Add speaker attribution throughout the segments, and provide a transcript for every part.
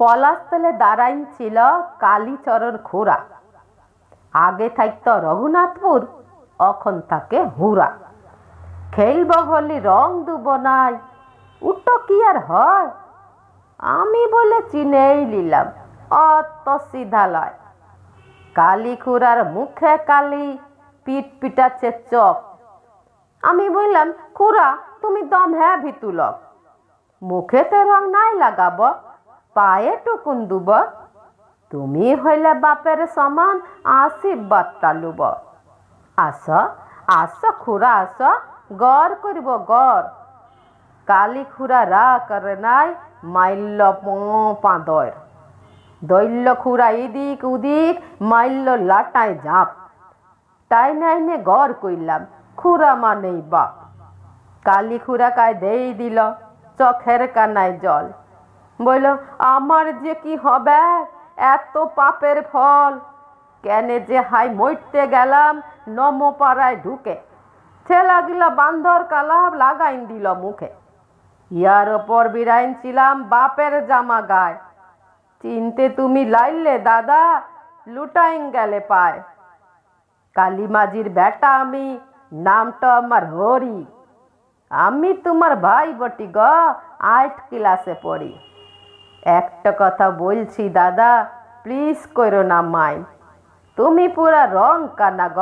Speaker 1: পলাশতলে দাঁড়াইন ছিল কালীচরণ খুড়া। আগে থাকত রঘুনাথপুর, অখন থাকে হুরা। খেলব হলি রং দুব নাই, উটো কি আর হয়? আমি বলে চিনেই নিলাম, অত সিধা লয়। কালী খুড়ার মুখে কালি, পিট পিটাচ্ছে চোখ। আমি বললাম, খুড়া তুমি দম হ্যাঁ ভিতুলক, মুখেতে রং নাই লাগাব, পায়ে টুকুন দুব। তুমি হইলে বাপের সমান, আশীর্বাদটা লুব। আস আস খুড়া আস, গড় করিব গড়। কালী খুড়া রা করে নাই, মাইল্য পাঁদর। দৈল্য খুড়া ইদিক উদিক, মাইল্য লাটায় ঝাঁপ। তাই নাইনে গড় কইলাম, খুড়া মানেই বাপ। কালী খুড়া কায় দেই দিল, চোখের কানায় জল। বলল, আমার যে কি হবে, এত পাপের ফল। কেনে যে হাই মরতে গেলাম নমপাড়ায় ঢুকে। ছেলাগুলা বান্ধর কালাব লাগাইন দিল মুখে। ইয়ার ওপর বিরাইন ছিলাম বাপের জামা গায়ে। চিনতে তুমি লাইলে দাদা, লুটাইন গেলে পায়। কালী মাঝির বেটা আমি, নামটা আমার হরি। আমি তোমার ভাই বটি গ, 8 ক্লাসে পড়ি। একটা কথা বলছি দাদা, প্লিজ করো না মাইন্ড। তুমি পুরা রং কানা গ,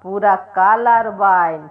Speaker 1: পুরা কালার বাইন্ড।